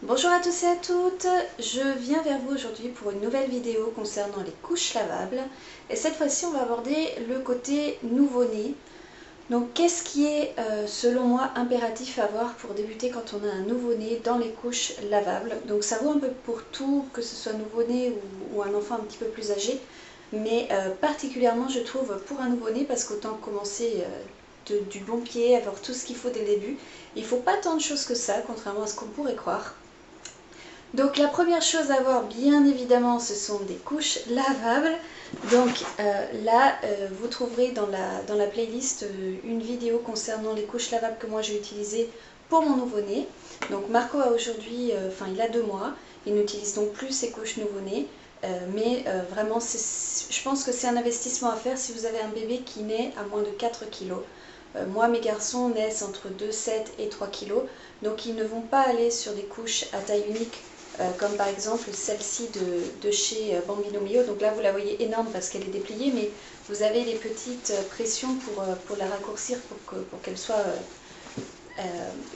Bonjour à tous et à toutes, je viens vers vous aujourd'hui pour une nouvelle vidéo concernant les couches lavables et cette fois-ci on va aborder le côté nouveau-né. Donc qu'est-ce qui est selon moi impératif à avoir pour débuter quand on a un nouveau-né dans les couches lavables. Donc ça vaut un peu pour tout, que ce soit nouveau-né ou un enfant un petit peu plus âgé, mais particulièrement je trouve pour un nouveau-né parce qu'autant commencer du bon pied, avoir tout ce qu'il faut dès le début. Il ne faut pas tant de choses que ça, contrairement à ce qu'on pourrait croire. Donc la première chose à voir bien évidemment ce sont des couches lavables. Donc vous trouverez dans la playlist une vidéo concernant les couches lavables que moi j'ai utilisées pour mon nouveau-né. Donc Marco a aujourd'hui, il a 2 mois, il n'utilise donc plus ses couches nouveau-né. Vraiment je pense que c'est un investissement à faire si vous avez un bébé qui naît à moins de 4 kg. Moi mes garçons naissent entre 2,7 et 3 kg, donc ils ne vont pas aller sur des couches à taille unique comme par exemple celle-ci de chez Bambino Mio. Donc là vous la voyez énorme parce qu'elle est dépliée, mais vous avez les petites pressions pour la raccourcir pour qu'elle soit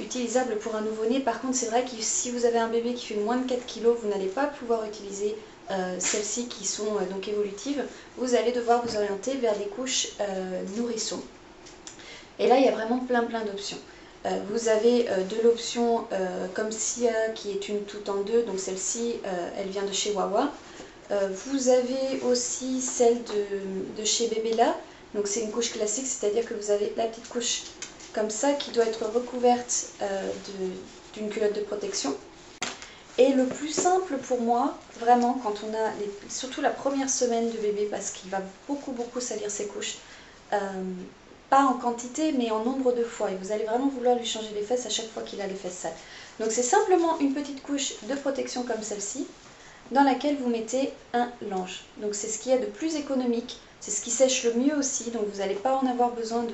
utilisable pour un nouveau-né. Par contre c'est vrai que si vous avez un bébé qui fait moins de 4 kg, vous n'allez pas pouvoir utiliser celles-ci qui sont donc évolutives. Vous allez devoir vous orienter vers des couches nourrissons. Et là il y a vraiment plein d'options. Vous avez de l'option comme Sia qui est une toute en deux, donc celle-ci elle vient de chez Wawa. Vous avez aussi celle de chez Bébéla, donc c'est une couche classique, c'est-à-dire que vous avez la petite couche comme ça qui doit être recouverte d'une culotte de protection. Et le plus simple pour moi, vraiment quand on a, surtout la première semaine de bébé, parce qu'il va beaucoup salir ses couches, pas en quantité mais en nombre de fois, et vous allez vraiment vouloir lui changer les fesses à chaque fois qu'il a les fesses sales. Donc c'est simplement une petite couche de protection comme celle-ci dans laquelle vous mettez un linge. Donc c'est ce qu'il y a de plus économique, c'est ce qui sèche le mieux aussi, donc vous n'allez pas en avoir besoin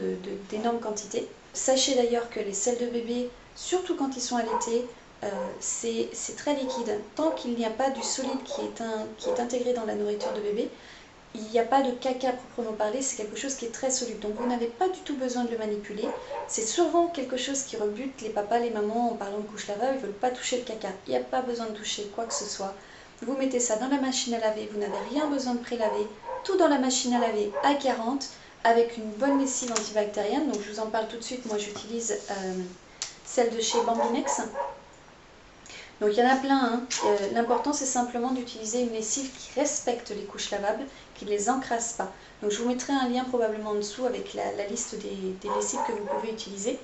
d'énormes quantités. Sachez d'ailleurs que les selles de bébé, surtout quand ils sont allaités, c'est très liquide. Tant qu'il n'y a pas du solide qui est intégré dans la nourriture de bébé, il n'y a pas de caca proprement parler, c'est quelque chose qui est très soluble. Donc vous n'avez pas du tout besoin de le manipuler. C'est souvent quelque chose qui rebute les papas, les mamans en parlant de couche lavable, ils ne veulent pas toucher le caca. Il n'y a pas besoin de toucher quoi que ce soit. Vous mettez ça dans la machine à laver, vous n'avez rien besoin de pré-laver. Tout dans la machine à laver à 40 avec une bonne lessive antibactérienne. Donc je vous en parle tout de suite, moi j'utilise celle de chez Bambinex. Donc il y en a plein, hein. L'important c'est simplement d'utiliser une lessive qui respecte les couches lavables, qui ne les encrasse pas. Donc je vous mettrai un lien probablement en dessous avec la liste des lessives que vous pouvez utiliser.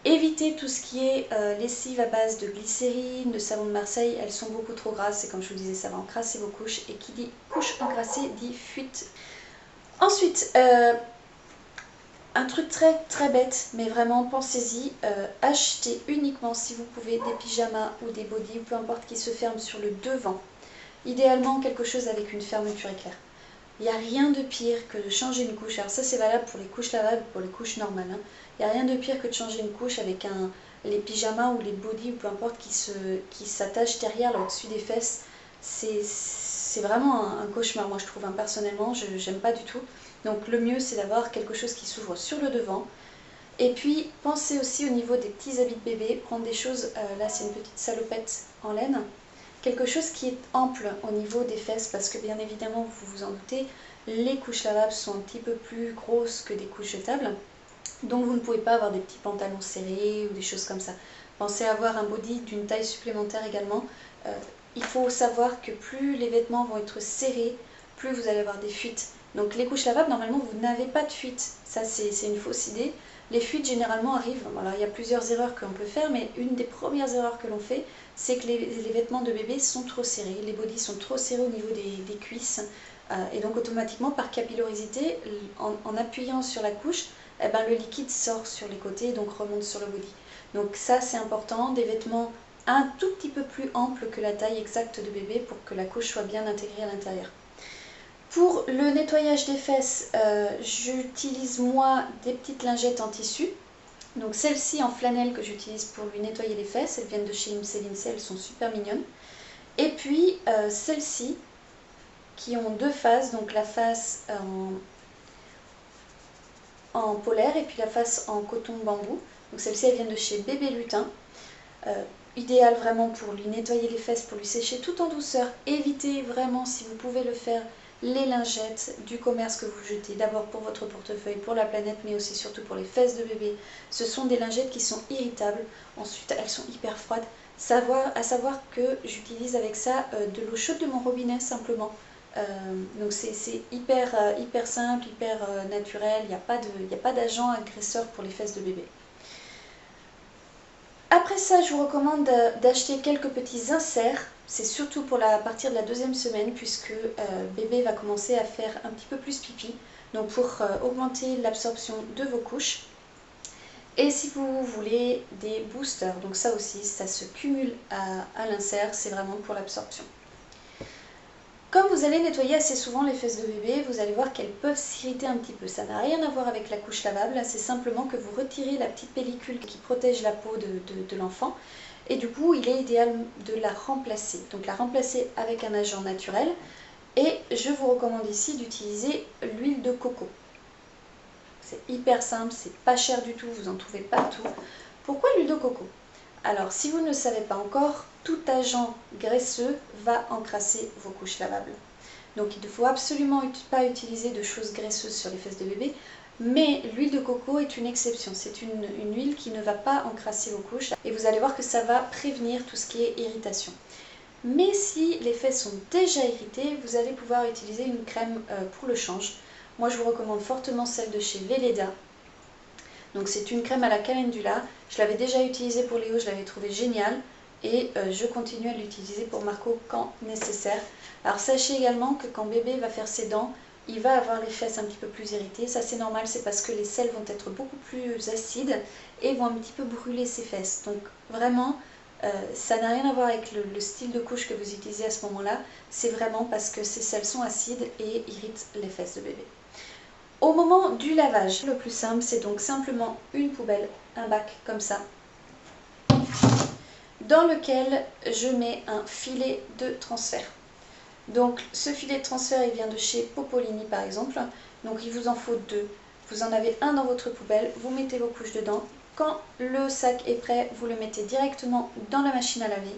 Évitez tout ce qui est lessive à base de glycérine, de savon de Marseille, elles sont beaucoup trop grasses et comme je vous disais ça va encrasser vos couches, et qui dit couche encrassée dit fuite. Ensuite, un truc très bête, mais vraiment pensez-y, achetez uniquement si vous pouvez des pyjamas ou des bodys, ou peu importe, qui se ferment sur le devant. Idéalement quelque chose avec une fermeture éclair. Il n'y a rien de pire que de changer une couche, alors ça c'est valable pour les couches lavables, pour les couches normales, hein. Il n'y a rien de pire que de changer une couche avec les pyjamas ou les bodys ou peu importe qui s'attachent derrière là au-dessus des fesses. C'est vraiment un cauchemar, moi je trouve, hein. Personnellement j'aime pas du tout. Donc le mieux c'est d'avoir quelque chose qui s'ouvre sur le devant. Et puis pensez aussi au niveau des petits habits de bébé, prendre des choses, là c'est une petite salopette en laine, quelque chose qui est ample au niveau des fesses parce que bien évidemment vous vous en doutez, les couches lavables sont un petit peu plus grosses que des couches jetables. Donc vous ne pouvez pas avoir des petits pantalons serrés ou des choses comme ça. Pensez à avoir un body d'une taille supplémentaire également. Il faut savoir que plus les vêtements vont être serrés, plus vous allez avoir des fuites. Donc les couches lavables, normalement, vous n'avez pas de fuite. Ça, c'est une fausse idée. Les fuites, généralement, arrivent. Alors, il y a plusieurs erreurs qu'on peut faire, mais une des premières erreurs que l'on fait, c'est que les vêtements de bébé sont trop serrés. Les bodys sont trop serrés au niveau des cuisses. Et donc, automatiquement, par capillarité, en appuyant sur la couche, eh ben, le liquide sort sur les côtés, donc remonte sur le body. Donc ça, c'est important. Des vêtements un tout petit peu plus amples que la taille exacte de bébé pour que la couche soit bien intégrée à l'intérieur. Pour le nettoyage des fesses, j'utilise moi des petites lingettes en tissu. Donc celles-ci en flanelle que j'utilise pour lui nettoyer les fesses, elles viennent de chez Imselince, elles sont super mignonnes. Et puis celles-ci qui ont 2 faces, donc la face en polaire et puis la face en coton bambou. Donc celles-ci elles viennent de chez Bébé Lutin. idéal vraiment pour lui nettoyer les fesses, pour lui sécher tout en douceur. Évitez vraiment, si vous pouvez le faire, les lingettes du commerce que vous jetez. D'abord pour votre portefeuille, pour la planète, mais aussi surtout pour les fesses de bébé. Ce sont des lingettes qui sont irritables. Ensuite, elles sont hyper froides. À savoir que j'utilise avec ça de l'eau chaude de mon robinet simplement. Donc c'est hyper simple, hyper naturel. Il n'y a pas d'agent agresseur pour les fesses de bébé. Après ça, je vous recommande d'acheter quelques petits inserts. C'est surtout pour à partir de la 2e semaine, puisque bébé va commencer à faire un petit peu plus pipi. Donc pour augmenter l'absorption de vos couches. Et si vous voulez des boosters, donc ça aussi, ça se cumule à l'insert, c'est vraiment pour l'absorption. Comme vous allez nettoyer assez souvent les fesses de bébé, vous allez voir qu'elles peuvent s'irriter un petit peu. Ça n'a rien à voir avec la couche lavable, c'est simplement que vous retirez la petite pellicule qui protège la peau de l'enfant. Et du coup, il est idéal de la remplacer. Donc la remplacer avec un agent naturel. Et je vous recommande ici d'utiliser l'huile de coco. C'est hyper simple, c'est pas cher du tout, vous en trouvez partout. Pourquoi l'huile de coco? Alors, si vous ne le savez pas encore, tout agent graisseux va encrasser vos couches lavables. Donc, il ne faut absolument pas utiliser de choses graisseuses sur les fesses de bébé, mais l'huile de coco est une exception. C'est une huile qui ne va pas encrasser vos couches et vous allez voir que ça va prévenir tout ce qui est irritation. Mais si les fesses sont déjà irritées, vous allez pouvoir utiliser une crème pour le change. Moi, je vous recommande fortement celle de chez Veleda. Donc c'est une crème à la calendula. Je l'avais déjà utilisée pour Léo, je l'avais trouvée géniale. Et je continue à l'utiliser pour Marco quand nécessaire. Alors sachez également que quand bébé va faire ses dents, il va avoir les fesses un petit peu plus irritées. Ça c'est normal, c'est parce que les sels vont être beaucoup plus acides et vont un petit peu brûler ses fesses. Donc vraiment, ça n'a rien à voir avec le style de couche que vous utilisez à ce moment-là. C'est vraiment parce que ces sels sont acides et irritent les fesses de bébé. Au moment du lavage, le plus simple, c'est donc simplement une poubelle, un bac comme ça, dans lequel je mets un filet de transfert. Donc ce filet de transfert, il vient de chez Popolini par exemple. Donc il vous en faut 2. Vous en avez un dans votre poubelle, vous mettez vos couches dedans. Quand le sac est prêt, vous le mettez directement dans la machine à laver.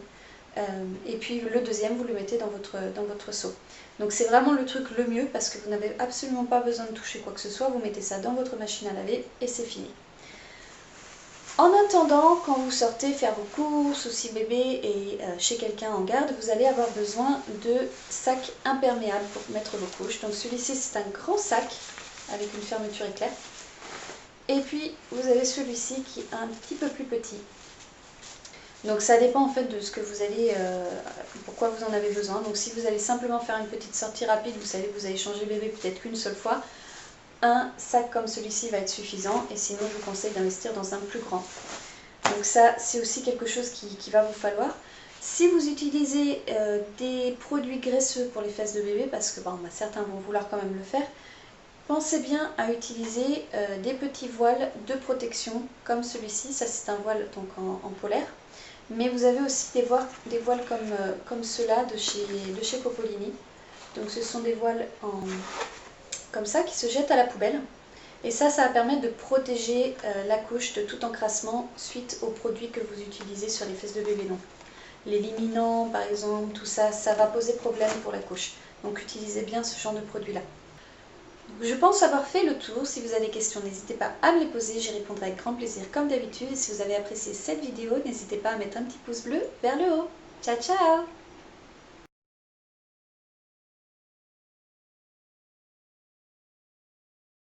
Et puis le deuxième, vous le mettez dans votre seau. Donc c'est vraiment le truc le mieux parce que vous n'avez absolument pas besoin de toucher quoi que ce soit. Vous mettez ça dans votre machine à laver et c'est fini. En attendant, quand vous sortez faire vos courses ou si bébé est chez quelqu'un en garde, vous allez avoir besoin de sacs imperméables pour mettre vos couches. Donc celui-ci, c'est un grand sac avec une fermeture éclair. Et puis vous avez celui-ci qui est un petit peu plus petit. Donc ça dépend en fait de ce que vous allez, pourquoi vous en avez besoin. Donc si vous allez simplement faire une petite sortie rapide, vous savez que vous allez changer bébé peut-être qu'une seule fois, un sac comme celui-ci va être suffisant et sinon je vous conseille d'investir dans un plus grand. Donc ça c'est aussi quelque chose qui va vous falloir. Si vous utilisez des produits graisseux pour les fesses de bébé, parce que certains vont vouloir quand même le faire, pensez bien à utiliser des petits voiles de protection comme celui-ci. Ça c'est un voile donc en polaire. Mais vous avez aussi des voiles comme ceux-là de chez Popolini. Donc ce sont des voiles comme ça qui se jettent à la poubelle. Et ça va permettre de protéger la couche de tout encrassement suite aux produits que vous utilisez sur les fesses de bébé. Donc l'éliminant par exemple, tout ça, ça va poser problème pour la couche. Donc utilisez bien ce genre de produit-là. Je pense avoir fait le tour. Si vous avez des questions, n'hésitez pas à me les poser, j'y répondrai avec grand plaisir comme d'habitude. Et si vous avez apprécié cette vidéo, n'hésitez pas à mettre un petit pouce bleu vers le haut. Ciao ciao!